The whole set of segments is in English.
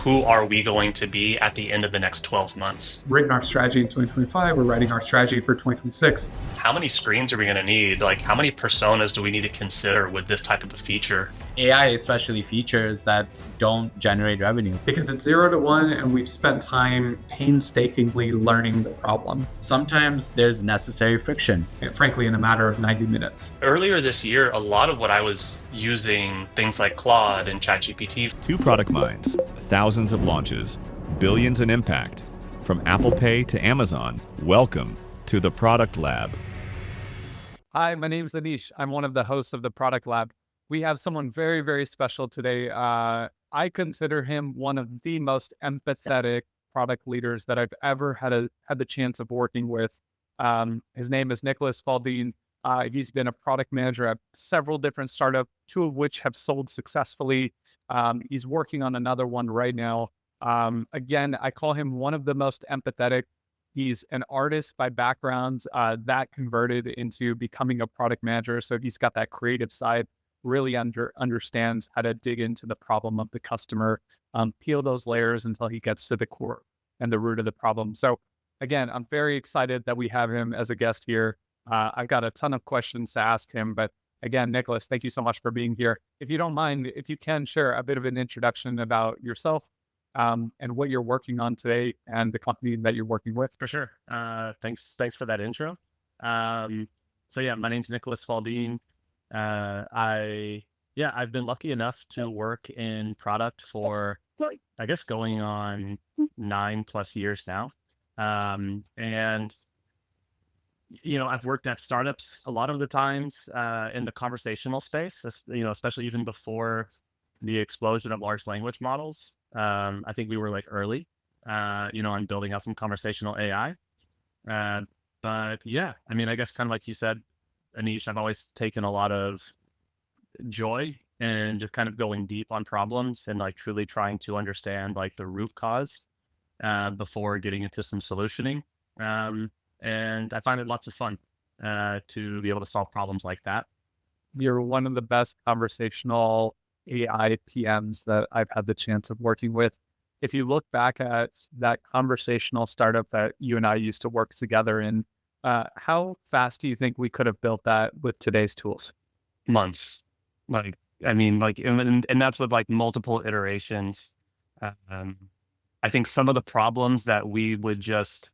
who are we going to be at the end of the next 12 months? Written our strategy in 2025. We're writing our strategy for 2026. How many screens are we going to need? Like, how many personas do we need to consider with this type of a feature? AI, especially features that don't generate revenue. Because it's 0 to 1, and we've spent time painstakingly learning the problem. Sometimes there's necessary friction. And frankly, in a matter of 90 minutes. Earlier this year, a lot of what I was using, things like Claude and ChatGPT. 2 product minds, thousands of launches, billions in impact. From Apple Pay to Amazon, welcome to the Product Lab. Hi, my name is Anish. I'm one of the hosts of the Product Lab. We have someone very, very special today. I consider him one of the most empathetic product leaders that I've ever had the chance of working with. His name is Nicholas Falldine. He's been a product manager at several different startups, 2 of which have sold successfully. He's working on another one right now. Again, I call him one of the most empathetic. He's an artist by background that converted into becoming a product manager. So he's got that creative side, really understands how to dig into the problem of the customer, peel those layers until he gets to the core and the root of the problem. So again, I'm very excited that we have him as a guest here. I've got a ton of questions to ask him, but again, Nicholas, thank you so much for being here. If you don't mind, if you can share a bit of an introduction about yourself and what you're working on today and the company that you're working with. For sure. Thanks for that intro. So yeah, my name's Nicholas Falldine. I've been lucky enough to work in product for, I guess, going on 9+ years now. And I've worked at startups a lot of the times in the conversational space, especially even before the explosion of large language models. I think we were like early, on building out some conversational AI. But yeah, I mean, I guess kind of like you said, Anish, I've always taken a lot of joy in just kind of going deep on problems and like truly trying to understand like the root cause before getting into some solutioning. And I find it lots of fun to be able to solve problems like that. You're one of the best conversational AI PMs that I've had the chance of working with. If you look back at that conversational startup that you and I used to work together in, how fast do you think we could have built that with today's tools? Months. And that's with like multiple iterations. I think some of the problems that we would just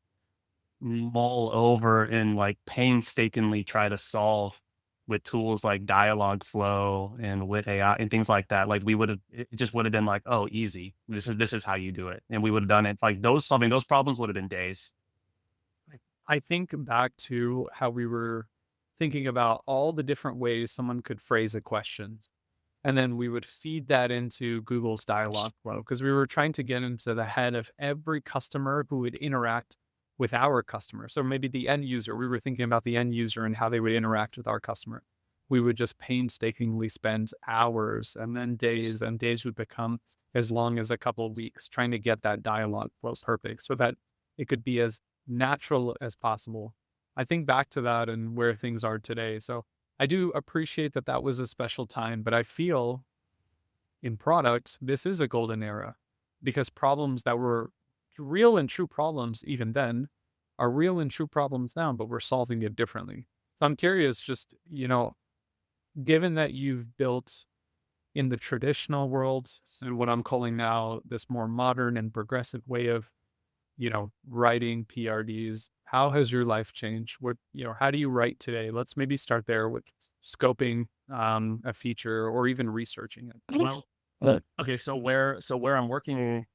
mull over and like painstakingly try to solve with tools like Dialogflow and with AI and things like that, like it just would have been like, oh, easy. This is how you do it. And we would have done it. Like solving those problems would have been days. I think back to how we were thinking about all the different ways someone could phrase a question. And then we would feed that into Google's Dialogflow because we were trying to get into the head of every customer who would interact with our customer. So maybe the end user, we were thinking about the end user and how they would interact with our customer. We would just painstakingly spend hours and then days, and days would become as long as a couple of weeks trying to get that Dialogflow perfect so that it could be as natural as possible. I think back to that and where things are today. So I do appreciate that that was a special time, but I feel in product, this is a golden era because problems that were real and true problems even then are real and true problems now, but we're solving it differently. So I'm curious, just, given that you've built in the traditional world and what I'm calling now this more modern and progressive way of writing PRDs, how has your life changed? How do you write today? Let's maybe start there with scoping a feature or even researching it. Well, okay. So where I'm working,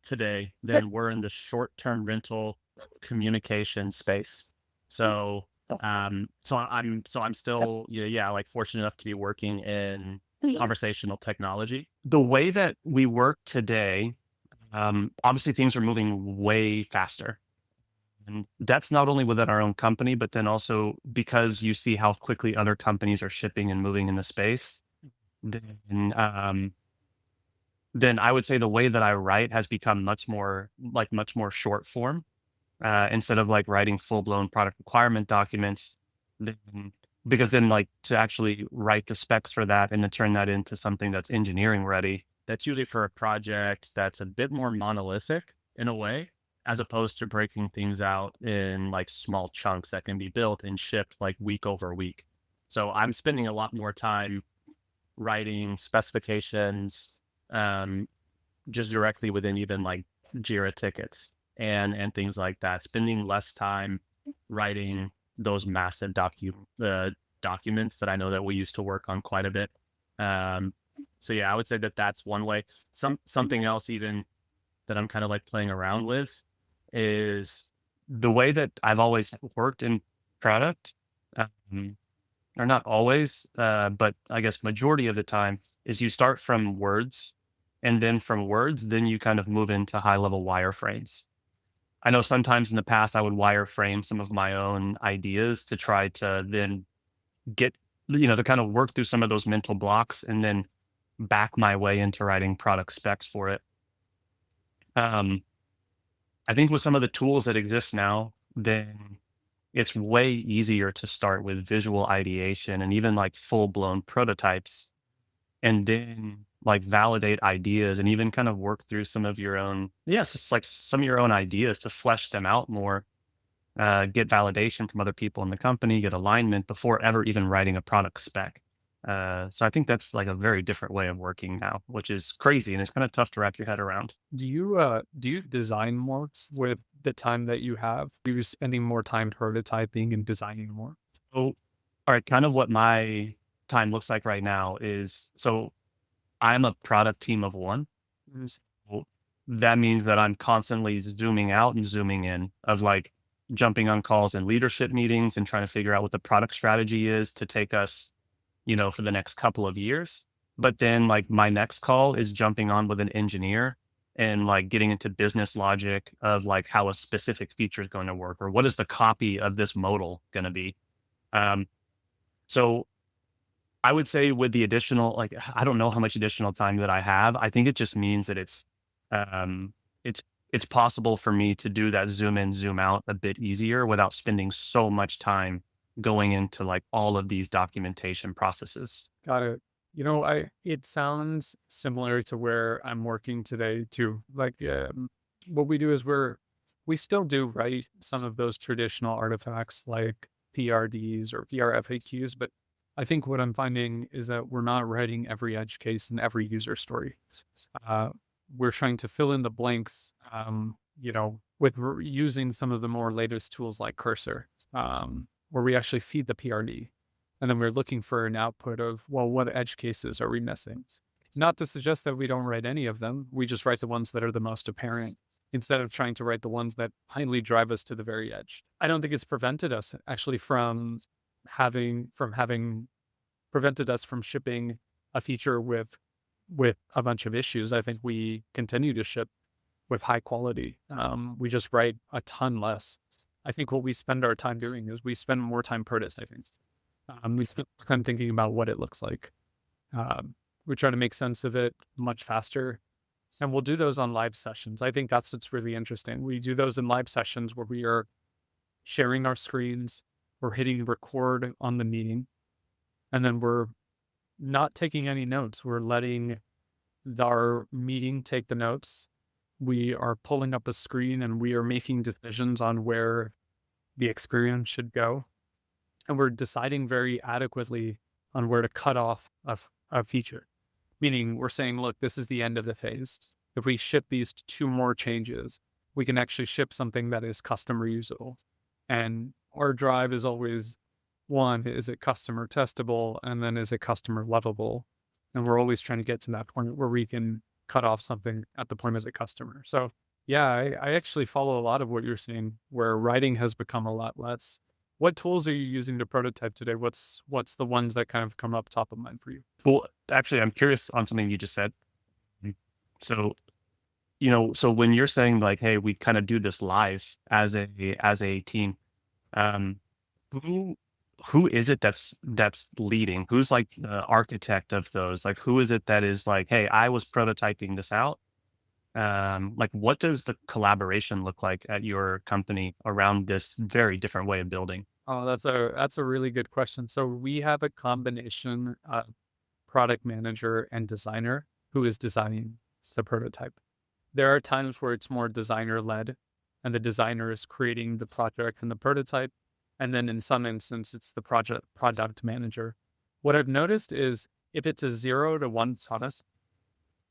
today, then we're in the short-term rental communication space. So I'm still, like fortunate enough to be working in conversational technology. The way that we work today, obviously things are moving way faster. And that's not only within our own company, but then also because you see how quickly other companies are shipping and moving in the space. Then I would say the way that I write has become much more short form. Instead of like writing full-blown product requirement documents, because then like to actually write the specs for that and to turn that into something that's engineering ready that's usually for a project that's a bit more monolithic in a way, as opposed to breaking things out in like small chunks that can be built and shipped like week over week. So I'm spending a lot more time writing specifications, just directly within even like Jira tickets and things like that, spending less time writing those massive documents that I know that we used to work on quite a bit. So yeah, I would say that that's one way. Something else even that I'm kind of like playing around with is the way that I've always worked in product, or not always, but I guess majority of the time, is you start from words, and then from words, then you kind of move into high level wireframes. I know sometimes in the past I would wireframe some of my own ideas to try to then get, to kind of work through some of those mental blocks and then back my way into writing product specs for it. I think with some of the tools that exist now, then it's way easier to start with visual ideation and even like full blown prototypes, and then like validate ideas and even kind of work through some of your own, yes, it's like some of your own ideas to flesh them out more, get validation from other people in the company, get alignment before ever even writing a product spec. So I think that's like a very different way of working now, which is crazy and it's kind of tough to wrap your head around. Do you design more with the time that you have? Are you spending more time prototyping and designing more? So, all right, kind of what my time looks like right now is, so I'm a product team of one. So that means that I'm constantly zooming out and zooming in, of like jumping on calls and leadership meetings and trying to figure out what the product strategy is to take us, for the next couple of years. But then like my next call is jumping on with an engineer and like getting into business logic of like how a specific feature is going to work, or what is the copy of this modal going to be. So I would say with the additional, like, I don't know how much additional time that I have. I think it just means that um, it's possible for me to do that zoom in, zoom out a bit easier without spending so much time going into like all of these documentation processes. Got it. It sounds similar to where I'm working today too. Like, what we do is we still do write some of those traditional artifacts like PRDs or PRFAQs, but I think what I'm finding is that we're not writing every edge case and every user story. We're trying to fill in the blanks, with using some of the more latest tools like Cursor, where we actually feed the PRD. And then we're looking for an output of, well, what edge cases are we missing? Not to suggest that we don't write any of them. We just write the ones that are the most apparent instead of trying to write the ones that finally drive us to the very edge. I don't think it's prevented us actually from having prevented us from shipping a feature with a bunch of issues. I think we continue to ship with high quality. We just write a ton less. I think what we spend our time doing is we spend more time prototyping. We spend time thinking about what it looks like. We try to make sense of it much faster. And we'll do those on live sessions. I think that's what's really interesting. We do those in live sessions where we are sharing our screens, we're hitting record on the meeting, and then we're not taking any notes. We're letting our meeting take the notes. We are pulling up a screen and we are making decisions on where the experience should go. And we're deciding very adequately on where to cut off a feature. Meaning we're saying, look, this is the end of the phase. If we ship these 2 more changes, we can actually ship something that is customer usable. And our drive is always, one, is it customer testable? And then is it customer lovable? And we're always trying to get to that point where we can cut off something at the point of the customer. So yeah, I actually follow a lot of what you're saying, where writing has become a lot less. What tools are you using to prototype today? What's the ones that kind of come up top of mind for you? Well, actually, I'm curious on something you just said. So, so when you're saying like, hey, we kind of do this live as a team, who is it that's leading? Who's like the architect of those? Like, who is it that is like, hey, I was prototyping this out. Like, what does the collaboration look like at your company around this very different way of building? Oh, that's a really good question. So we have a combination of product manager and designer. who is designing the prototype. There are times where it's more designer-led, and the designer is creating the project and the prototype. And then in some instances, it's the product manager. What I've noticed is if it's a 0 to 1 product,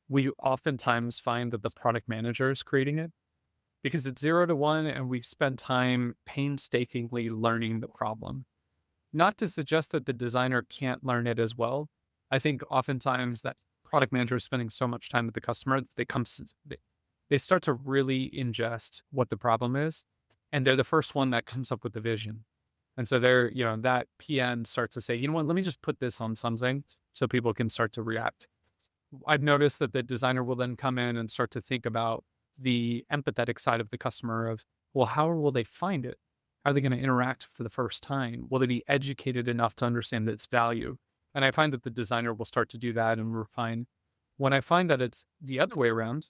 we oftentimes find that the product manager is creating it because it's 0 to 1 and we've spent time painstakingly learning the problem. Not to suggest that the designer can't learn it as well. I think oftentimes that product manager is spending so much time with the customer, they start to really ingest what the problem is, and they're the first one that comes up with the vision. And so that PM starts to say, you know what, let me just put this on something so people can start to react. I've noticed that the designer will then come in and start to think about the empathetic side of the customer of, well, how will they find it? How are they going to interact for the first time? Will they be educated enough to understand its value? And I find that the designer will start to do that and refine. When I find that it's the other way around,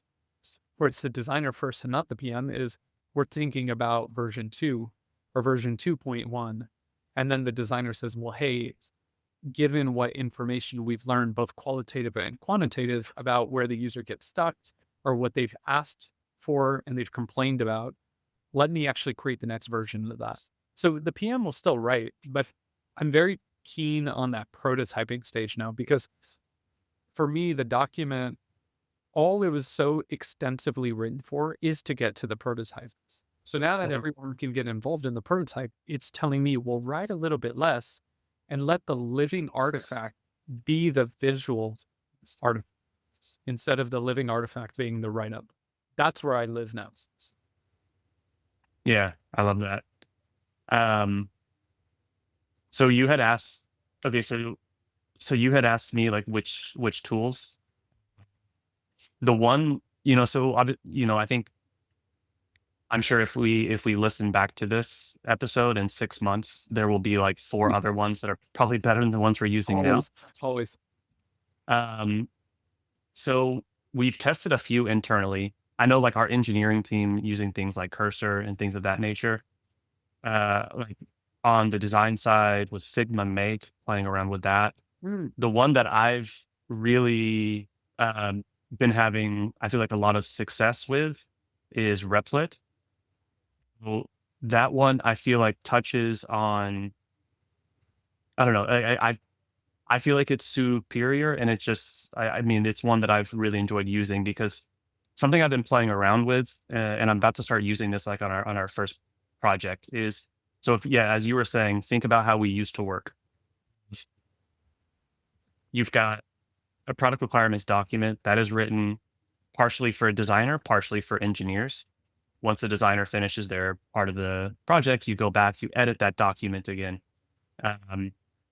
where it's the designer first and not the PM, is we're thinking about version 2 or version 2.1. And then the designer says, well, hey, given what information we've learned, both qualitative and quantitative, about where the user gets stuck or what they've asked for and they've complained about, let me actually create the next version of that. So the PM will still write, but I'm very keen on that prototyping stage now, because for me, the document, all it was so extensively written for is to get to the prototype. So now that everyone can get involved in the prototype, it's telling me, well, write a little bit less and let the living artifact be the visual artifact instead of the living artifact being the write-up. That's where I live now. Yeah, I love that. So you had asked, okay, so you had asked me like which tools. The one, I think, I'm sure if we listen back to this episode in 6 months, there will be like 4 other ones that are probably better than the ones we're using Always. now. So we've tested a few internally. I know like our engineering team using things like Cursor and things of that nature. Like on the design side with Figma Make, playing around with that. The one that I've really been having, I feel like, a lot of success with is Replit. Well, that one I feel like touches on, I don't know, I feel like it's superior, and it's just, I mean, it's one that I've really enjoyed using because something I've been playing around with, and I'm about to start using this like on our first project is, so as you were saying, think about how we used to work. You've got a product requirements document that is written partially for a designer, partially for engineers. Once the designer finishes their part of the project, you go back, you edit that document again.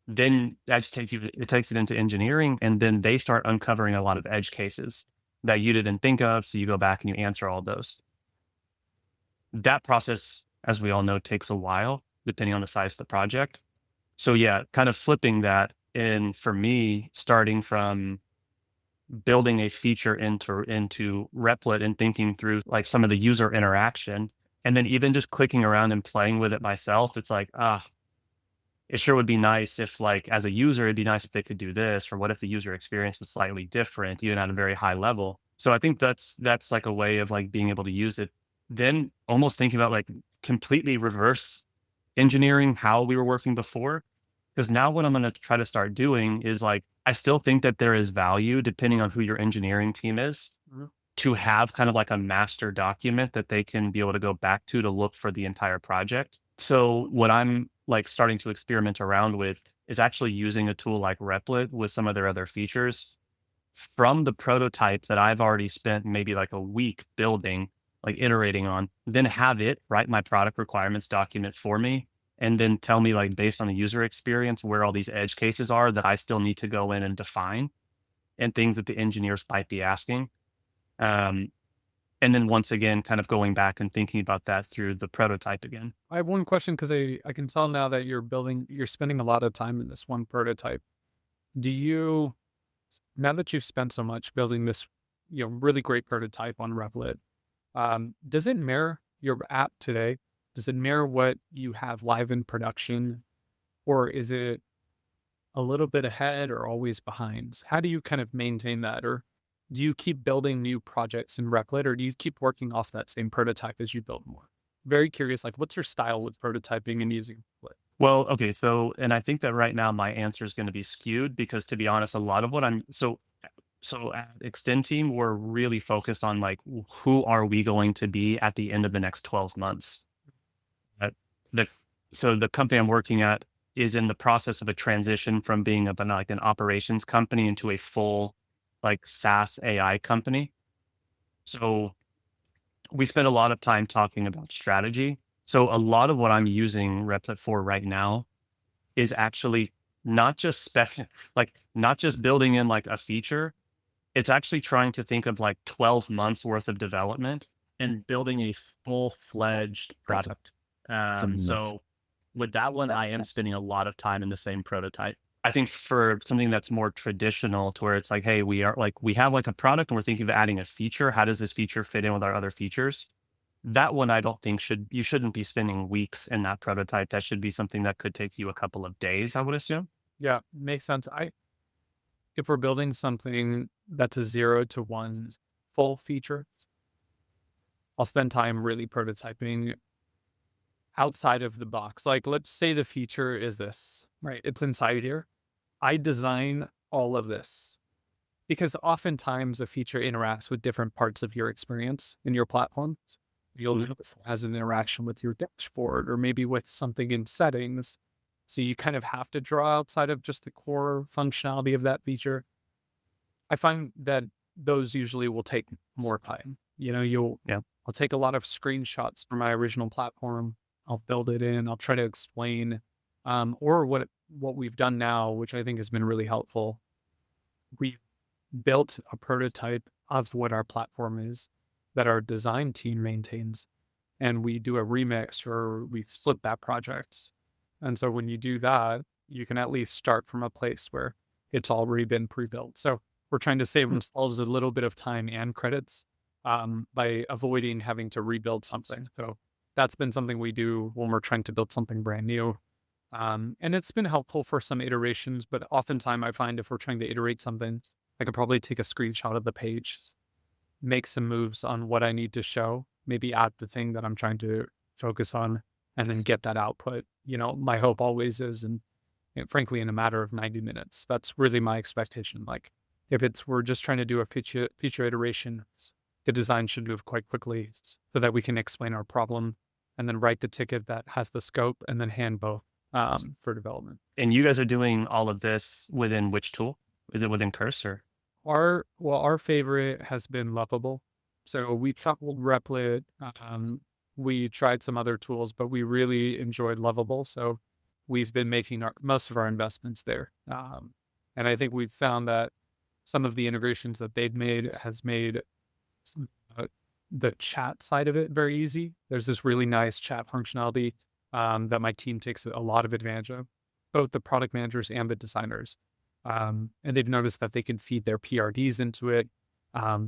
Then it takes it into engineering, and then they start uncovering a lot of edge cases that you didn't think of. So you go back and you answer all those. That process, as we all know, takes a while, depending on the size of the project. So kind of flipping that in for me, starting from building a feature into Replit and thinking through like some of the user interaction, and then even just clicking around and playing with it myself, it's like, it sure would be nice if, like, as a user, it'd be nice if they could do this, or what if the user experience was slightly different, even at a very high level. So I think that's like a way of like being able to use it. Then almost thinking about like completely reverse engineering how we were working before. Because now what I'm going to try to start doing is like, I still think that there is value, depending on who your engineering team is, to have kind of like a master document that they can be able to go back to look for the entire project. So what I'm like starting to experiment around with is actually using a tool like Replit with some of their other features from the prototype that I've already spent maybe like a week building, like iterating on, then have it write my product requirements document for me, and then tell me, like, based on the user experience, where all these edge cases are that I still need to go in and define, and things that the engineers might be asking. And then once again, kind of going back and thinking about that through the prototype again. I have one question, because I can tell now that you're spending a lot of time in this one prototype. Now that you've spent so much building this, really great prototype on Replit, does it mirror your app today? Does it mirror what you have live in production, or is it a little bit ahead or always behind? How do you kind of maintain that, or do you keep building new projects in Replit, or do you keep working off that same prototype as you build more? Very curious, like what's your style with prototyping and using Replit? Well, okay, so and I think that right now my answer is going to be skewed because to be honest, a lot of what I'm so at Extend Team, we're really focused on like who are we going to be at the end of the next 12 months. The so the company I'm working at is in the process of a transition from being like an operations company into a full like SaaS AI company. So we spend a lot of time talking about strategy. So a lot of what I'm using Replit for right now is actually not just spec, like not just building in like a feature. It's actually trying to think of like 12 months worth of development. And building a full-fledged product. So with that one, I am spending a lot of time in the same prototype. I think for something that's more traditional to where it's like, hey, we have like a product and we're thinking of adding a feature. How does this feature fit in with our other features? That one I don't think you shouldn't be spending weeks in that prototype. That should be something that could take you a couple of days, I would assume. Yeah, makes sense. If we're building something that's a 0 to 1 full feature, I'll spend time really prototyping outside of the box. Like, let's say the feature is this, right? It's inside here. I design all of this because oftentimes a feature interacts with different parts of your experience in your platform. You'll notice it has an interaction with your dashboard or maybe with something in settings. So you kind of have to draw outside of just the core functionality of that feature. I find that those usually will take more time. You know, I'll take a lot of screenshots from my original platform. I'll build it in. I'll try to explain, or what we've done now, which I think has been really helpful. We built a prototype of what our platform is that our design team maintains, and we do a remix or we split that project. And so when you do that, you can at least start from a place where it's already been pre-built. So we're trying to save ourselves a little bit of time and credits by avoiding having to rebuild something. So that's been something we do when we're trying to build something brand new. And it's been helpful for some iterations, but oftentimes I find if we're trying to iterate something, I could probably take a screenshot of the page, make some moves on what I need to show, maybe add the thing that I'm trying to focus on, and then get that output. You know, my hope always is, and frankly, in a matter of 90 minutes, that's really my expectation. Like if we're just trying to do a feature iteration, the design should move quite quickly so that we can explain our problem and then write the ticket that has the scope and then hand both for development. And you guys are doing all of this within which tool? Is it within Cursor? Our favorite has been Lovable. So we coupled Replit. We tried some other tools, but we really enjoyed Lovable. So we've been making most of our investments there. And I think we've found that some of the integrations that they've made has made the chat side of it very easy. There's this really nice chat functionality that my team takes a lot of advantage of, both the product managers and the designers. And they've noticed that they can feed their PRDs into it.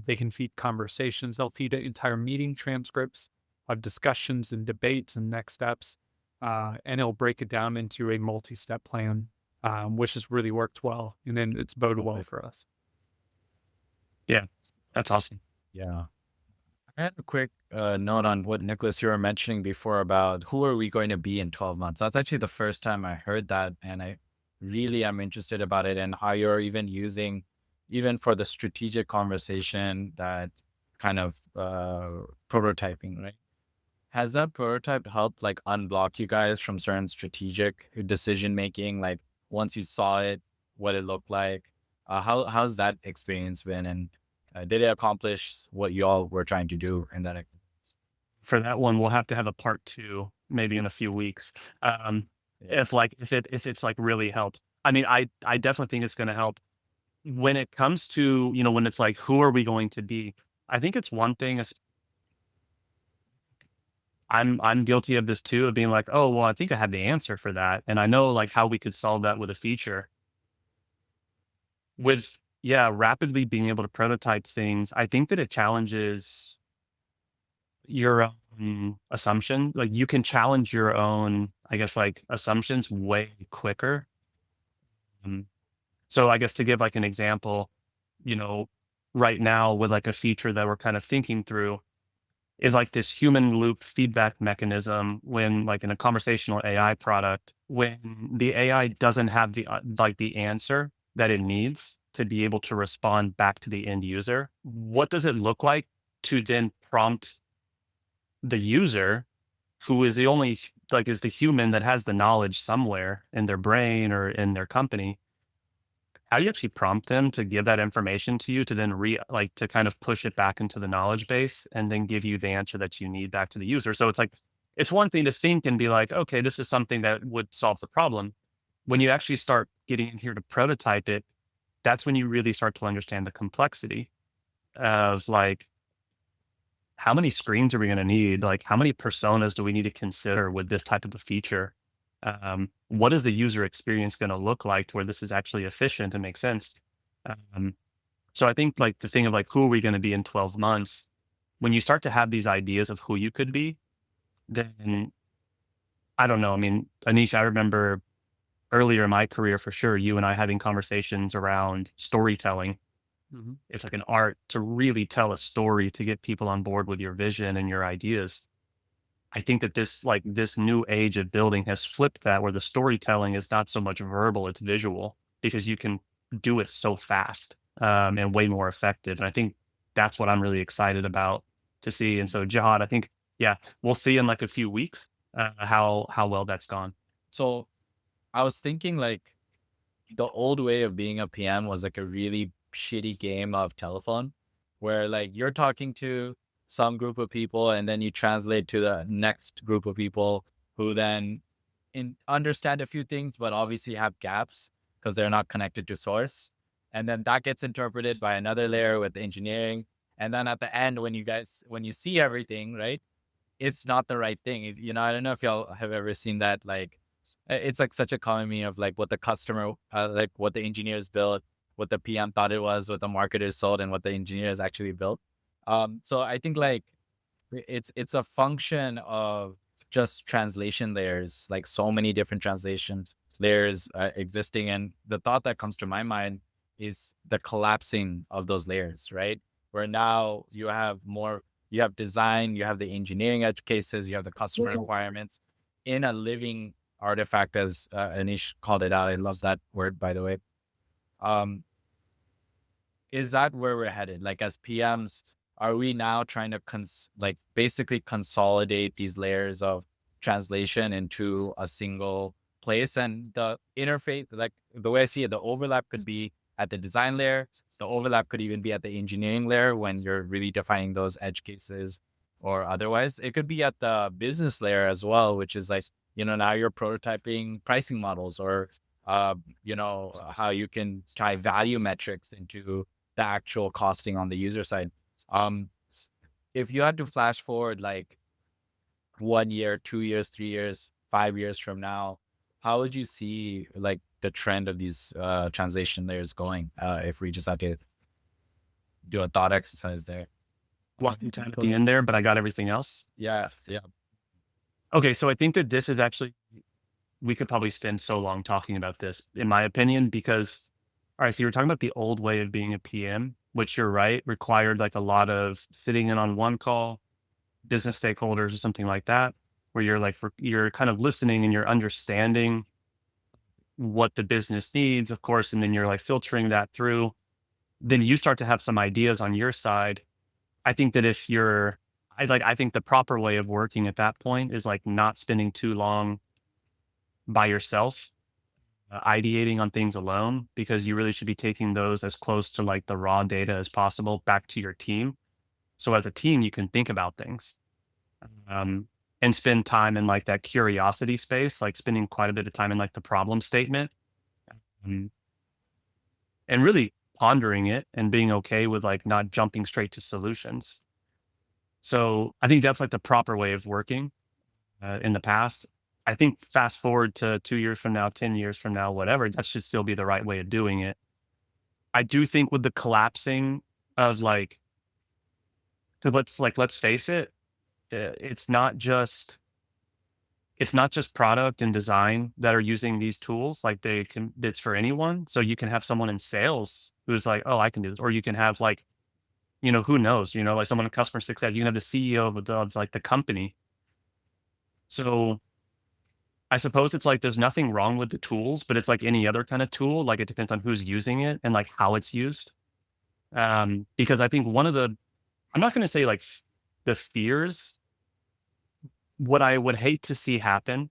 They can feed conversations. They'll feed entire meeting transcripts of discussions and debates and next steps. And it'll break it down into a multi-step plan, which has really worked well. And then it's boded well for us. Yeah, that's awesome. Yeah. I had a quick note on what Nicholas, you were mentioning before about who are we going to be in 12 months. That's actually the first time I heard that. And I really am interested about it and how you're even using, even for the strategic conversation, that kind of prototyping, right? Has that prototype helped like unblock you guys from certain strategic decision making? Like once you saw it, what it looked like, how's that experience been? And did it accomplish what you all were trying to do in that? For that one, we'll have to have a part 2, maybe in a few weeks. If it's like really helped. I mean, I definitely think it's going to help when it comes to, you know, when it's like, who are we going to be? I think it's one thing. I'm guilty of this too, of being like, oh, well, I think I have the answer for that. And I know like how we could solve that with a feature. With, rapidly being able to prototype things, I think that it challenges your own assumption. Like you can challenge your own, I guess, like assumptions way quicker. So I guess to give like an example, you know, right now with like a feature that we're kind of thinking through is like this human loop feedback mechanism when like in a conversational AI product, when the AI doesn't have the like the answer that it needs to be able to respond back to the end user, what does it look like to then prompt the user, who is the only like is the human that has the knowledge somewhere in their brain or in their company? How do you actually prompt them to give that information to you to then to kind of push it back into the knowledge base and then give you the answer that you need back to the user? So it's like, it's one thing to think and be like, okay, this is something that would solve the problem. When you actually start getting in here to prototype it, that's when you really start to understand the complexity of like, how many screens are we going to need? Like, how many personas do we need to consider with this type of a feature? What is the user experience going to look like to where this is actually efficient and makes sense? So I think like the thing of like, who are we going to be in 12 months? When you start to have these ideas of who you could be, then I don't know. I mean, Anish, I remember earlier in my career, for sure, you and I having conversations around storytelling. It's like an art to really tell a story to get people on board with your vision and your ideas. I think that this new age of building has flipped that, where the storytelling is not so much verbal, it's visual, because you can do it so fast and way more effective. And I think that's what I'm really excited about to see. And so Jihad, I think, yeah, we'll see in like a few weeks how well that's gone. So I was thinking like the old way of being a PM was like a really shitty game of telephone where like you're talking to some group of people and then you translate to the next group of people who then understand a few things, but obviously have gaps because they're not connected to source. And then that gets interpreted by another layer with engineering. And then at the end, when you see everything, right, it's not the right thing. You know, I don't know if y'all have ever seen that. Like, it's like such a common meme of like what the customer, like what the engineers built, what the PM thought it was, what the marketers sold, and what the engineers actually built. So I think like it's a function of just translation layers, like so many different translations layers existing. And the thought that comes to my mind is the collapsing of those layers, right? Where now you have design, you have the engineering edge cases, you have the customer requirements in a living artifact, as Anish called it out. I love that word, by the way. Is that where we're headed? Like as PMs, are we now trying to basically consolidate these layers of translation into a single place? And the interface, like the way I see it, the overlap could be at the design layer. The overlap could even be at the engineering layer when you're really defining those edge cases, or otherwise it could be at the business layer as well, which is like, you know, now you're prototyping pricing models, or you know, how you can tie value metrics into the actual costing on the user side. If you had to flash forward like 1 year, 2 years, 3 years, 5 years from now, how would you see like the trend of these translation layers going? If we just had to do a thought exercise there. Walking time at the end there, but I got everything else. Yeah. Okay, so I think that this is actually, we could probably spend so long talking about this, in my opinion, because, all right, so you were talking about the old way of being a PM, which you're right, required like a lot of sitting in on one call, business stakeholders or something like that, where you're like, you're kind of listening and you're understanding what the business needs, of course, and then you're like filtering that through. Then you start to have some ideas on your side. I think that if you're, I think the proper way of working at that point is like not spending too long by yourself, ideating on things alone, because you really should be taking those as close to like the raw data as possible back to your team. So as a team, you can think about things and spend time in like that curiosity space, like spending quite a bit of time in like the problem statement and really pondering it and being okay with like not jumping straight to solutions. So I think that's like the proper way of working in the past. I think fast forward to 2 years from now, 10 years from now, whatever, that should still be the right way of doing it. I do think with the collapsing of like, because let's face it, it's not just product and design that are using these tools. Like it's for anyone. So you can have someone in sales who's like, oh, I can do this. Or you can have like who knows, like someone in customer success, you can have the CEO of like the company. So I suppose it's like there's nothing wrong with the tools, but it's like any other kind of tool. Like it depends on who's using it and like how it's used. Because I think I'm not going to say like the fears. What I would hate to see happen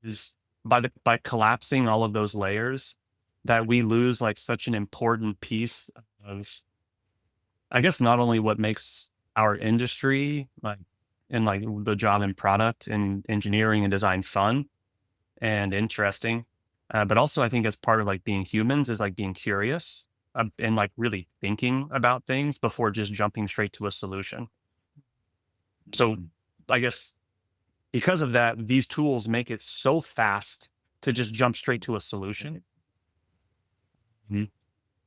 is by collapsing all of those layers, that we lose like such an important piece of, I guess, not only what makes our industry like and like the job and product and engineering and design fun and interesting, but also I think as part of like being humans is like being curious, and like really thinking about things before just jumping straight to a solution. So I guess because of that, these tools make it so fast to just jump straight to a solution.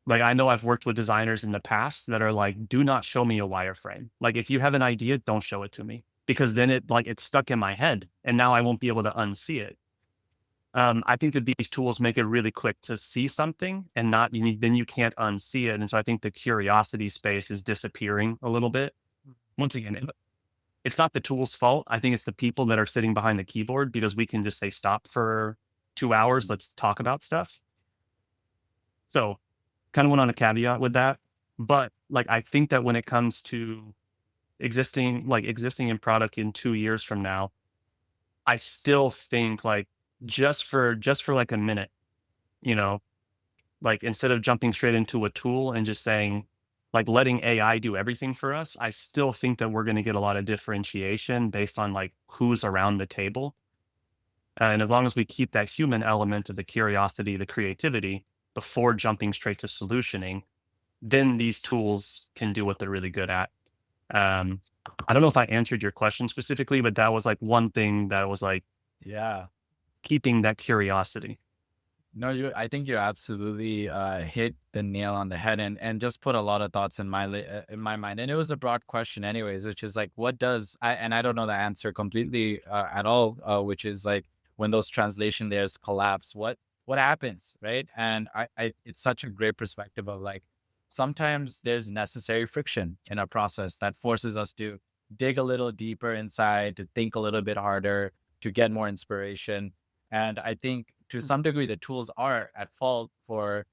Like I know I've worked with designers in the past that are like, do not show me a wireframe. Like if you have an idea, don't show it to me, because then it's stuck in my head and now I won't be able to unsee it. I think that these tools make it really quick to see something and then you can't unsee it. And so I think the curiosity space is disappearing a little bit. Once again, it's not the tool's fault. I think it's the people that are sitting behind the keyboard, because we can just say, stop for 2 hours. Let's talk about stuff. So kind of went on a caveat with that. But like, I think that when it comes to existing in product in 2 years from now, I still think like just for like a minute, like instead of jumping straight into a tool and just saying, like letting AI do everything for us, I still think that we're going to get a lot of differentiation based on like who's around the table. And as long as we keep that human element of the curiosity, the creativity before jumping straight to solutioning, then these tools can do what they're really good at. I don't know if I answered your question specifically, but that was like one thing that was like, Yeah. keeping that curiosity. No, I think you absolutely hit the nail on the head, and just put a lot of thoughts in my mind. And it was a broad question, anyways, which is like, I don't know the answer completely at all, which is like when those translation layers collapse, what happens, right? And it's such a great perspective of like sometimes there's necessary friction in a process that forces us to dig a little deeper inside, to think a little bit harder, to get more inspiration. And I think to some degree, the tools are at fault for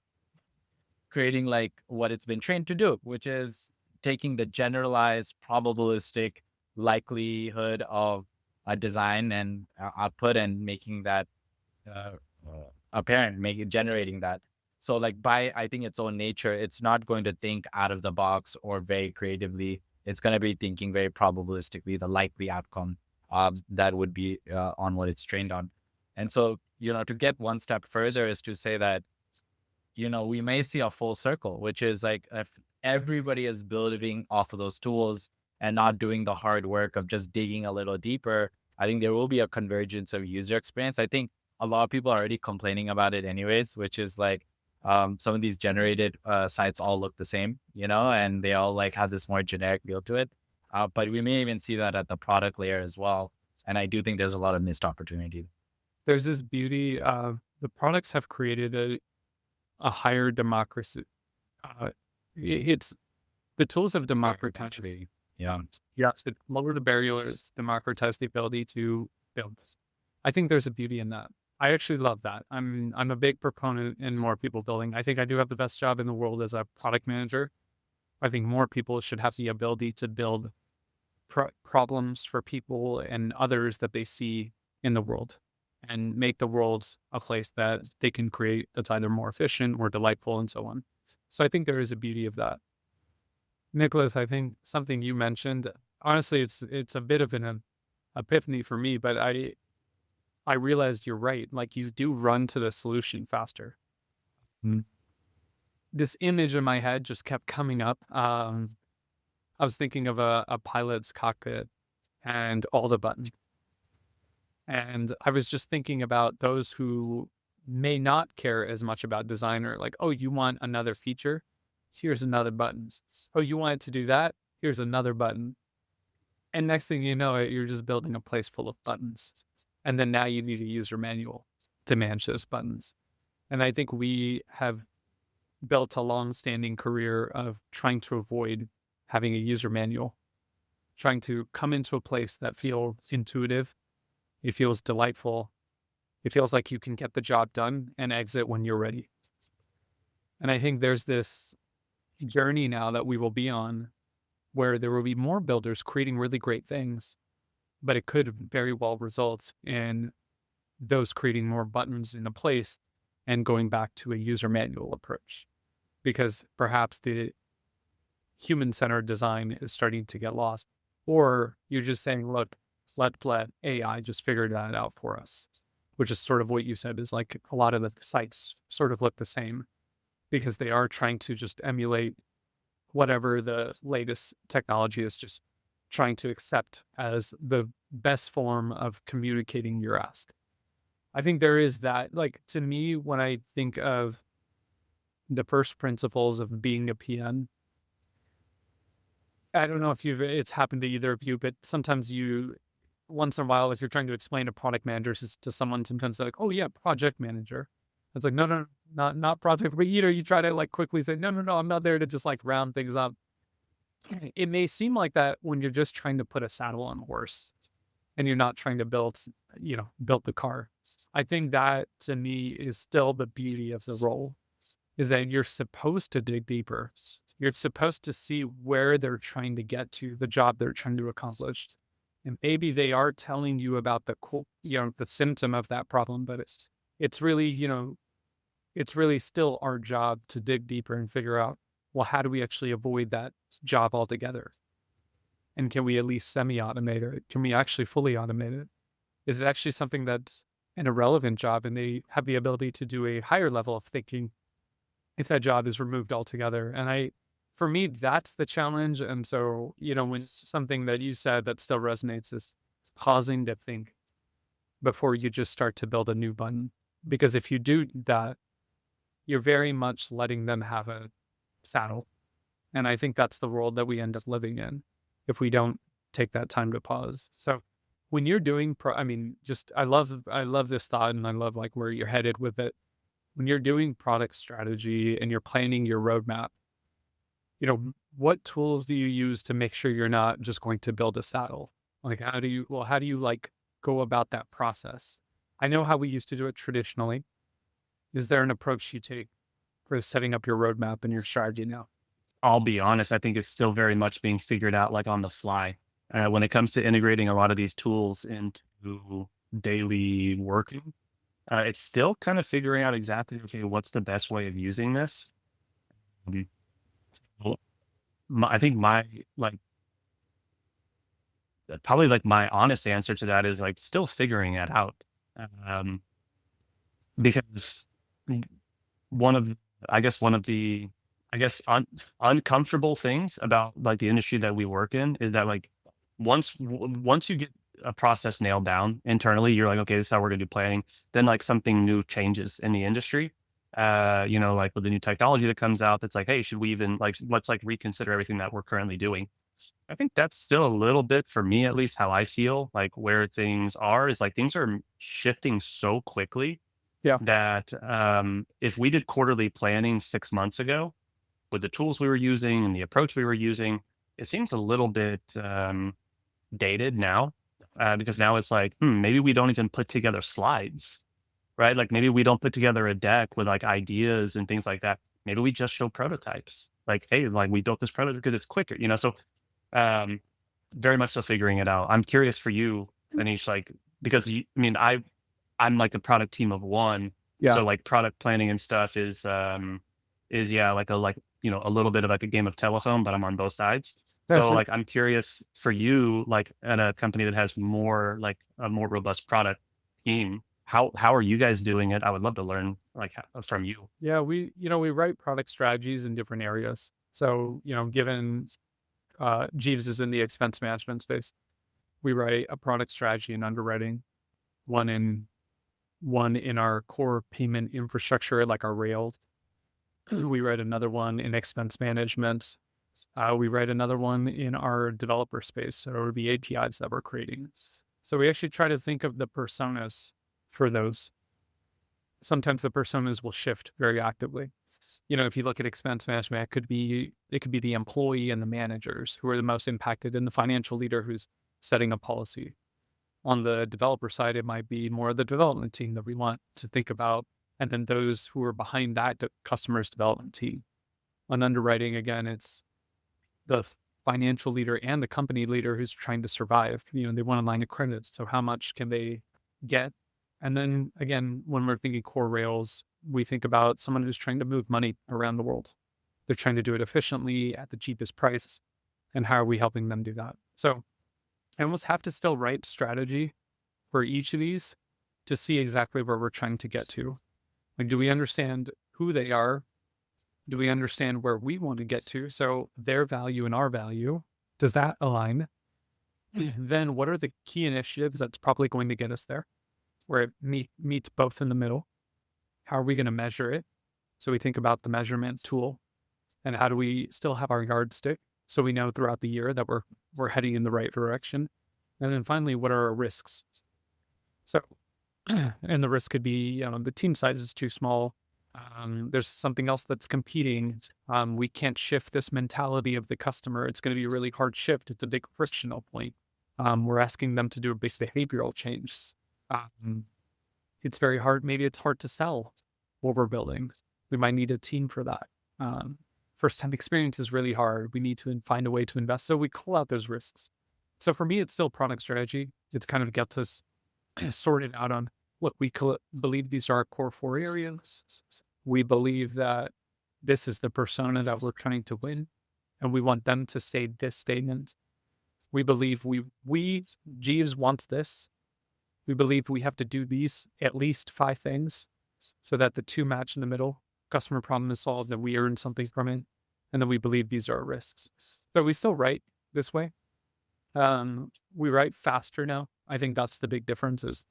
creating like what it's been trained to do, which is taking the generalized probabilistic likelihood of a design and output and making that apparent, generating that. So like by, I think its own nature, it's not going to think out of the box or very creatively. It's going to be thinking very probabilistically, the likely outcome that would be on what it's trained on. And so, to get one step further is to say that, we may see a full circle, which is like if everybody is building off of those tools and not doing the hard work of just digging a little deeper, I think there will be a convergence of user experience. I think a lot of people are already complaining about it anyways, which is like some of these generated sites all look the same, and they all like have this more generic feel to it. But we may even see that at the product layer as well. And I do think there's a lot of missed opportunity. There's this beauty. The products have created a higher democracy. It's the tools have democratized. Yeah. Yes, it lower the barriers, democratize the ability to build. I think there's a beauty in that. I actually love that. I'm a big proponent in more people building. I think I do have the best job in the world as a product manager. I think more people should have the ability to build problems for people and others that they see in the world, and make the world a place that they can create that's either more efficient or delightful and so on. So I think there is a beauty of that. Nicholas, I think something you mentioned, honestly, it's a bit of an epiphany for me, but I realized you're right. Like you do run to the solution faster. This image in my head just kept coming up. I was thinking of a pilot's cockpit and all the buttons. And I was just thinking about those who may not care as much about designer. Like, oh, you want another feature? Here's another button. Oh, you wanted to do that? Here's another button. And next thing you know, you're just building a place full of buttons. And then now you need a user manual to manage those buttons. And I think we have built a long-standing career of trying to avoid having a user manual, trying to come into a place that feels intuitive, it feels delightful, it feels like you can get the job done and exit when you're ready. And I think there's this journey now that we will be on where there will be more builders creating really great things, but it could very well result in those creating more buttons in a place and going back to a user manual approach, because perhaps the human-centered design is starting to get lost, or you're just saying, look, let AI just figure that out for us, which is sort of what you said, is like a lot of the sites sort of look the same because they are trying to just emulate whatever the latest technology is, just trying to accept as the best form of communicating your ask. I think there is that, like, to me, when I think of the first principles of being a PM, I don't know if it's happened to either of you, but sometimes once in a while, if you're trying to explain a product manager to someone, sometimes they're like, oh yeah, project manager. It's like, no, not project, but you try to like quickly say, no, I'm not there to just like round things up. It may seem like that when you're just trying to put a saddle on a horse and you're not trying to build the car. I think that to me is still the beauty of the role, is that you're supposed to dig deeper. You're supposed to see where they're trying to get to, the job they're trying to accomplish. And maybe they are telling you about the symptom of that problem, but it's really, it's really still our job to dig deeper and figure out, well, how do we actually avoid that job altogether? And can we at least semi-automate it? Can we actually fully automate it? Is it actually something that's an irrelevant job and they have the ability to do a higher level of thinking if that job is removed altogether? And for me, that's the challenge. And so, when something that you said that still resonates is pausing to think before you just start to build a new button. Because if you do that, you're very much letting them have a saddle. And I think that's the world that we end up living in if we don't take that time to pause. So when you're doing, I love this thought, and I love like where you're headed with it. When you're doing product strategy and you're planning your roadmap, what tools do you use to make sure you're not just going to build a saddle? Like, how do you like go about that process? I know how we used to do it traditionally. Is there an approach you take for setting up your roadmap and your strategy now? I'll be honest, I think it's still very much being figured out like on the fly. When it comes to integrating a lot of these tools into daily working, it's still kind of figuring out exactly, okay, what's the best way of using this? I think probably like my honest answer to that is like still figuring that out. Because one of the uncomfortable things about like the industry that we work in is that like once you get a process nailed down internally, you're like, okay, this is how we're gonna do planning. Then like something new changes in the industry. Like with the new technology that comes out, that's like, hey, should we even let's like reconsider everything that we're currently doing. I think that's still a little bit, for me at least, how I feel like where things are is like things are shifting so quickly. Yeah. That if we did quarterly planning 6 months ago with the tools we were using and the approach we were using, it seems a little bit dated now, because now it's like, maybe we don't even put together slides, right? Like maybe we don't put together a deck with like ideas and things like that. Maybe we just show prototypes. Like, hey, like we built this prototype because it's quicker, So very much so figuring it out. I'm curious for you, Anish, like, because I'm like a product team of one. Yeah. So like product planning and stuff is like a little bit of like a game of telephone, but I'm on both sides. So like I'm curious for you, like at a company that has more like a more robust product team, how are you guys doing it? I would love to learn like from you. Yeah, we write product strategies in different areas. So, given Jeeves is in the expense management space, we write a product strategy in underwriting, one in our core payment infrastructure, like our Rails. We write another one in expense management. We write another one in our developer space, so the APIs that we're creating. So we actually try to think of the personas for those. sometimes the personas will shift very actively. If you look at expense management, it could be the employee and the managers who are the most impacted, and the financial leader who's setting a policy. On the developer side, it might be more of the development team that we want to think about, and then those who are behind that customer's development team. On underwriting, again, it's the financial leader and the company leader who's trying to survive. They want a line of credit, so how much can they get? And then again, when we're thinking core Rails, we think about someone who's trying to move money around the world. They're trying to do it efficiently at the cheapest price. And how are we helping them do that? So I almost have to still write strategy for each of these to see exactly where we're trying to get to. Like, do we understand who they are? Do we understand where we want to get to? So their value and our value, does that align? Then what are the key initiatives that's probably going to get us there, where it meets both in the middle? How are we going to measure it? So we think about the measurement tool, and how do we still have our yardstick so we know throughout the year that we're heading in the right direction? And then finally, what are our risks? So, and the risk could be, the team size is too small. There's something else that's competing. We can't shift this mentality of the customer. It's going to be a really hard shift. It's a big frictional point. We're asking them to do a big behavioral change. It's very hard. Maybe it's hard to sell what we're building. We might need a team for that. First time experience is really hard. We need to find a way to invest. So we call out those risks. So for me, it's still product strategy. It kind of gets us sorted out on, look, we believe these are our core 4 areas. We believe that this is the persona that we're trying to win, and we want them to say this statement. We believe Jeeves wants this. We believe we have to do these at least 5 things so that the 2 match in the middle. Customer problem is solved, and we earn something from it. And then we believe these are our risks. So we still write this way. We write faster now. I think that's the big difference. Is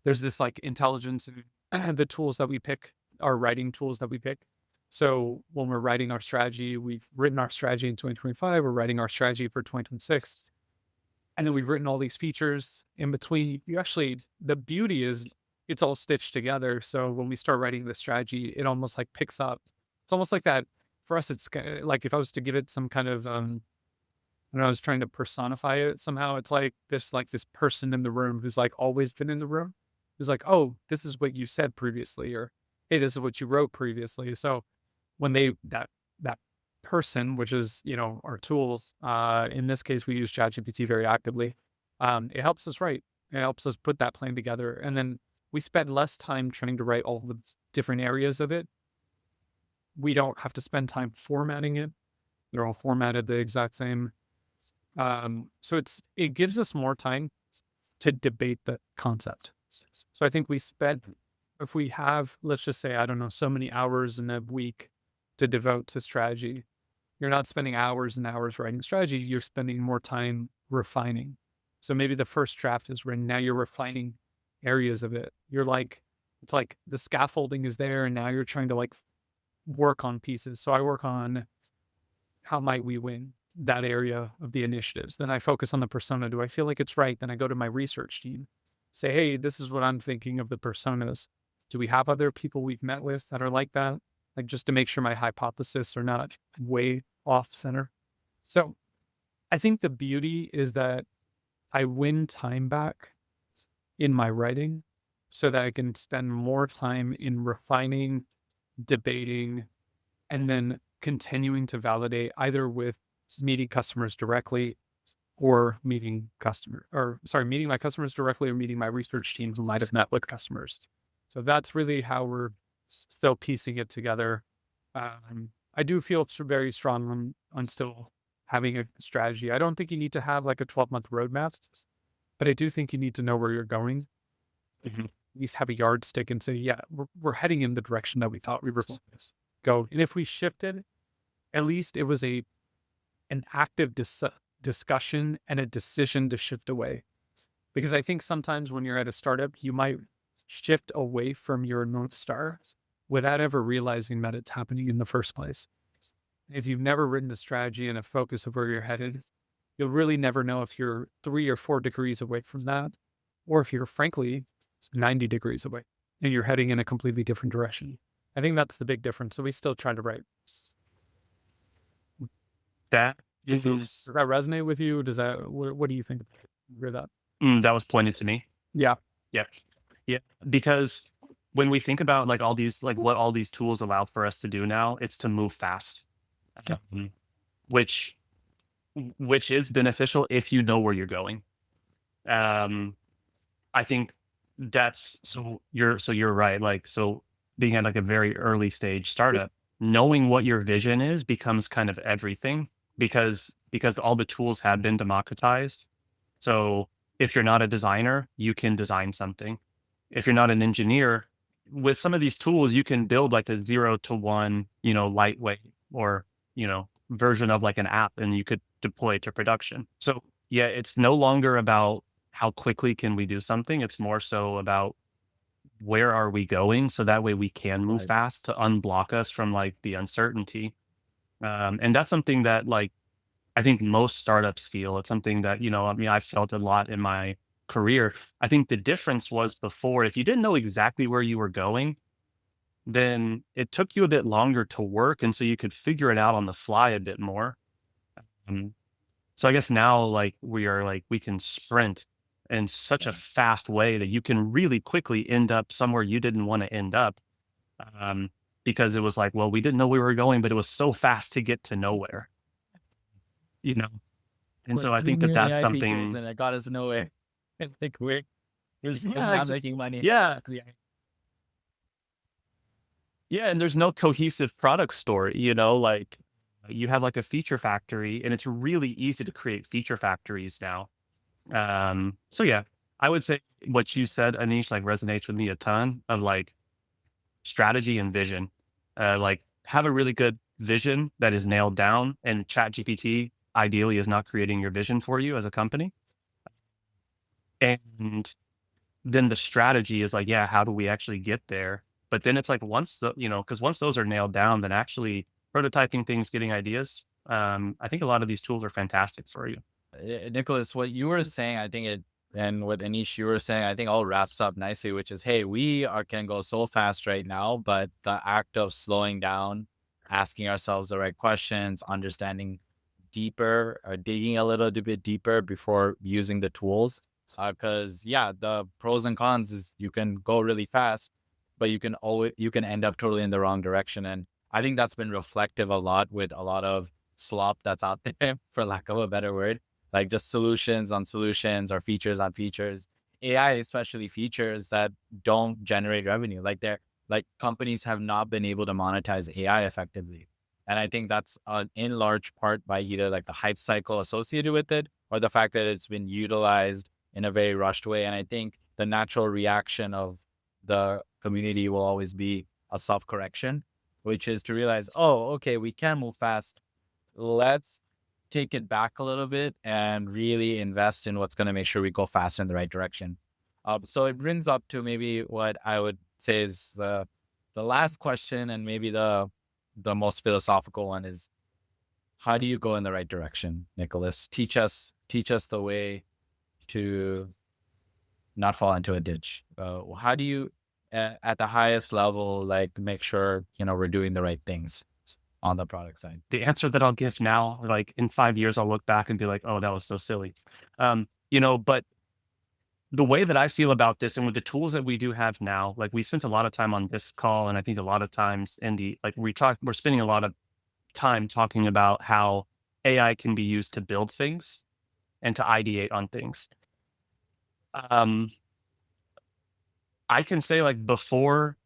there's this like intelligence in the tools that we pick, our writing tools that we pick. So when we're writing our strategy, we've written our strategy in 2025, we're writing our strategy for 2026. And then we've written all these features in between. The beauty is it's all stitched together. So when we start writing the strategy, it almost like picks up. It's almost like that. For us, it's like if I was to give it some kind of, I was trying to personify it somehow. It's like this person in the room who's like always been in the room. Who's like, oh, this is what you said previously, or hey, this is what you wrote previously. So when that person, which is, our tools, in this case, we use ChatGPT very actively. It helps us write. It helps us put that plan together. And then we spend less time trying to write all the different areas of it. We don't have to spend time formatting it. They're all formatted the exact same. So it gives us more time to debate the concept. So I think if we have, let's just say, I don't know, so many hours in a week to devote to strategy, you're not spending hours and hours writing strategy. You're spending more time refining. So maybe the first draft is written. Now you're refining areas of it. It's like the scaffolding is there, and now you're trying to like work on pieces. So I work on how might we win that area of the initiatives. Then I focus on the persona. Do I feel like it's right? Then I go to my research team, say, hey, this is what I'm thinking of the personas. Do we have other people we've met with that are like that? Like, just to make sure my hypotheses are not way off center. So I think the beauty is that I win time back in my writing so that I can spend more time in refining, debating, and then continuing to validate, either with meeting customers directly or meeting my customers directly, or meeting my research teams who might have met with customers. So that's really how we're still piecing it together. I do feel very strong on still having a strategy. I don't think you need to have like a 12-month roadmap, but I do think you need to know where you're going. At least have a yardstick and say, yeah, we're heading in the direction that we thought we were going to go. And if we shifted, at least it was an active discussion and a decision to shift away. Because I think sometimes when you're at a startup, you might shift away from your North Star without ever realizing that it's happening in the first place. If you've never written a strategy and a focus of where you're headed, you'll really never know if you're 3 or 4 degrees away from that, or if you're frankly 90 degrees away. and you're heading in a completely different direction. I think that's the big difference. So we still try to write. That is, Does that resonate with you? Does that, what do you think? Hear that? that was pointed to me. Yeah. Yeah, because when we think about like all these, like what all these tools allow for us to do now, it's to move fast, which is beneficial if you know where you're going. I think that's so you're right. Like, so being at like a very early stage startup, knowing what your vision is becomes kind of everything because all the tools have been democratized. So if you're not a designer, you can design something. If you're not an engineer, with some of these tools, you can build like a 0 to 1, lightweight or, version of like an app, and you could deploy it to production. So yeah, it's no longer about how quickly can we do something. It's more so about where are we going? So that way we can move Right. fast to unblock us from like the uncertainty. And that's something that like, I think most startups feel. It's something that, I felt a lot in my career. I think the difference was before, if you didn't know exactly where you were going, then it took you a bit longer to work. And so you could figure it out on the fly a bit more. So I guess now like we can sprint in such a fast way that you can really quickly end up somewhere you didn't want to end up. Because it was like, well, we didn't know we were going, but it was so fast to get to nowhere. And so I think that that's something. And it got us nowhere. Like we're still Yeah, not making money. Yeah. Yeah, and there's no cohesive product story, like you have like a feature factory, and it's really easy to create feature factories now. So yeah, I would say what you said, Anish, like resonates with me a ton of like strategy and vision. Like have a really good vision that is nailed down, and ChatGPT ideally is not creating your vision for you as a company. And then the strategy is like, yeah, how do we actually get there? But then it's like because once those are nailed down, then actually prototyping things, getting ideas. I think a lot of these tools are fantastic for you. Nicholas, what you were saying, I think and what Anish, you were saying, I think all wraps up nicely, which is, hey, we can go so fast right now, but the act of slowing down, asking ourselves the right questions, understanding deeper, or digging a little bit deeper before using the tools. Because the pros and cons is you can go really fast, but you can end up totally in the wrong direction. And I think that's been reflective a lot with a lot of slop that's out there, for lack of a better word, like just solutions on solutions or features on features. AI, especially features that don't generate revenue. Like companies have not been able to monetize AI effectively. And I think that's in large part by either like the hype cycle associated with it, or the fact that it's been utilized in a very rushed way. And I think the natural reaction of the community will always be a self-correction, which is to realize, oh, okay, we can move fast. Let's take it back a little bit and really invest in what's going to make sure we go fast in the right direction. So it brings up to maybe what I would say is the last question, and maybe the most philosophical one is, how do you go in the right direction, Nicholas? Teach us the way to not fall into a ditch. How do you, at the highest level, like make sure, we're doing the right things on the product side? The answer that I'll give now, like in 5 years, I'll look back and be like, oh, that was so silly. But the way that I feel about this, and with the tools that we do have now, like we spent a lot of time on this call, and I think a lot of times we're spending a lot of time talking about how AI can be used to build things and to ideate on things. I can say like before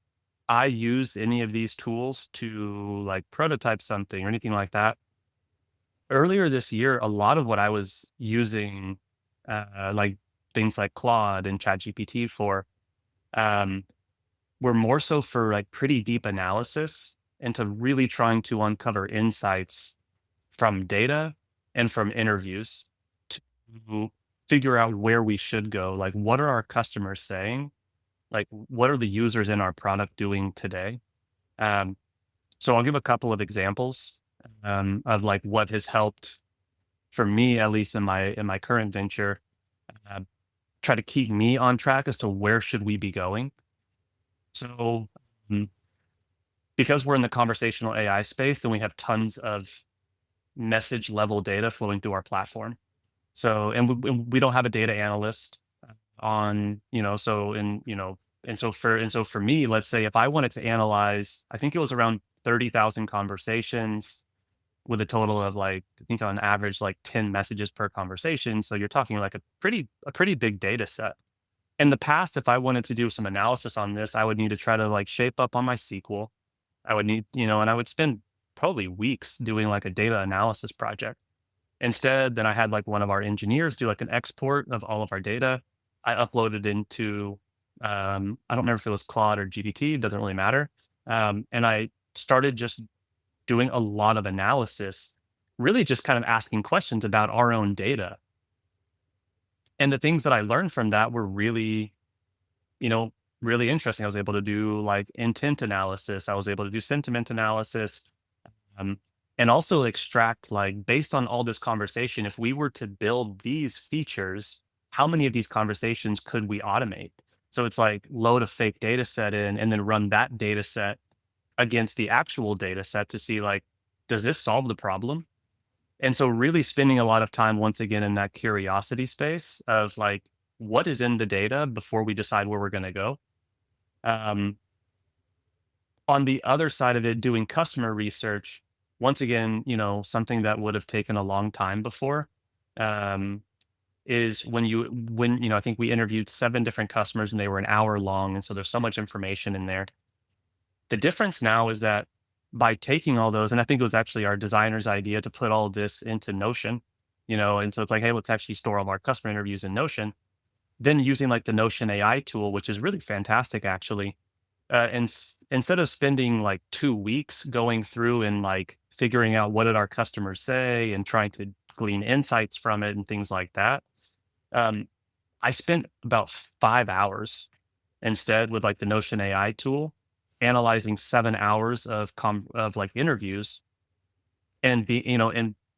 I use any of these tools to like prototype something or anything like that, earlier this year, a lot of what I was using, like things like Claude and ChatGPT for, were more so for like pretty deep analysis and to really trying to uncover insights from data and from interviews to figure out where we should go. Like, what are our customers saying? Like, what are the users in our product doing today? So I'll give a couple of examples of like what has helped for me, at least in my current venture, try to keep me on track as to where should we be going. So mm, because we're in the conversational AI space, then we have tons of message level data flowing through our platform. So, and we don't have a data analyst on, and so for me, let's say if I wanted to analyze, I think it was around 30,000 conversations with a total of like, I think on average, like 10 messages per conversation. So you're talking like a pretty big data set. In the past, if I wanted to do some analysis on this, I would need to try to like shape up on my SQL. I would need, and I would spend probably weeks doing like a data analysis project. Instead, then I had like one of our engineers do like an export of all of our data. I uploaded into, I don't remember if it was Claude or GPT, it doesn't really matter. And I started just doing a lot of analysis, really just kind of asking questions about our own data. And the things that I learned from that were really, you know, really interesting. I was able to do like intent analysis. I was able to do sentiment analysis, um, and also extract like based on all this conversation, if we were to build these features, how many of these conversations could we automate? So it's like load a fake data set in and then run that data set against the actual data set to see like, does this solve the problem? And so really spending a lot of time once again in that curiosity space of like, what is in the data before we decide where we're going to go. Um, on the other side of it, doing customer research, once again, something that would have taken a long time before, um, is I think we interviewed 7 different customers and they were an hour long. And so there's so much information in there. The difference now is that by taking all those, and I think it was actually our designer's idea to put all this into Notion, and so it's like, hey, let's actually store all of our customer interviews in Notion. Then using like the Notion AI tool, which is really fantastic actually. And instead of spending like 2 weeks going through and like figuring out what did our customers say and trying to glean insights from it and things like that, um, I spent about 5 hours instead with like the Notion AI tool, analyzing 7 hours of like interviews, and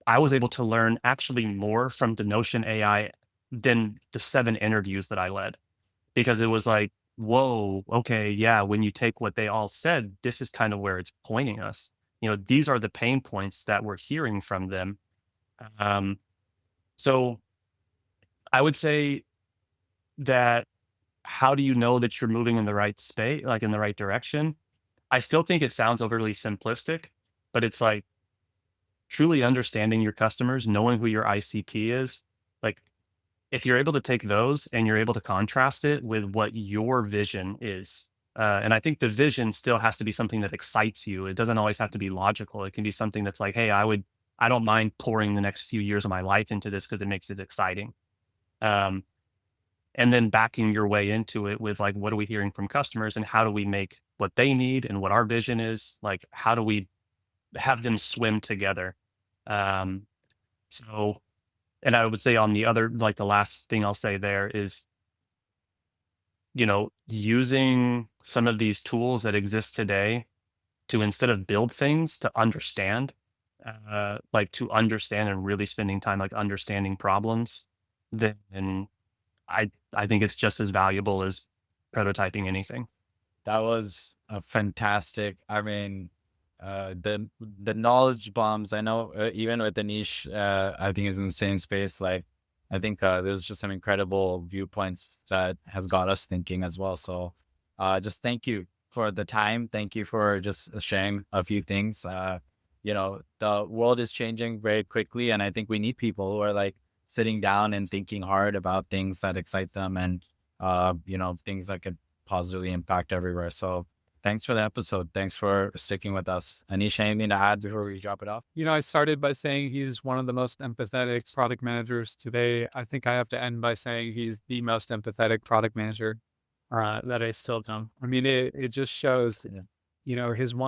I was able to learn actually more from the Notion AI than the 7 interviews that I led, because it was like, whoa, okay, yeah, when you take what they all said, this is kind of where it's pointing us. These are the pain points that we're hearing from them. Um, so I would say that, how do you know that you're moving in the right space, like in the right direction? I still think it sounds overly simplistic, but it's like truly understanding your customers, knowing who your ICP is. Like, if you're able to take those and you're able to contrast it with what your vision is, and I think the vision still has to be something that excites you. It doesn't always have to be logical. It can be something that's like, hey, I don't mind pouring the next few years of my life into this because it makes it exciting. Um, and then backing your way into it with like, what are we hearing from customers and how do we make what they need and what our vision is? Like, how do we have them swim together? Um, so, and I would say on the other, like the last thing I'll say there is, using some of these tools that exist today to, instead of build things, to understand, like to understand and really spending time like understanding problems, then I think it's just as valuable as prototyping anything. That was a fantastic. I mean, the knowledge bombs. I know even with Anish, I think is in the same space. Like, I think there's just some incredible viewpoints that has got us thinking as well. So, just thank you for the time. Thank you for just sharing a few things. The world is changing very quickly, and I think we need people who are like sitting down and thinking hard about things that excite them and, things that could positively impact everywhere. So thanks for the episode. Thanks for sticking with us. Anish, anything to add before we drop it off? I started by saying he's one of the most empathetic product managers today. I think I have to end by saying he's the most empathetic product manager that I still know. I mean, it just shows, his one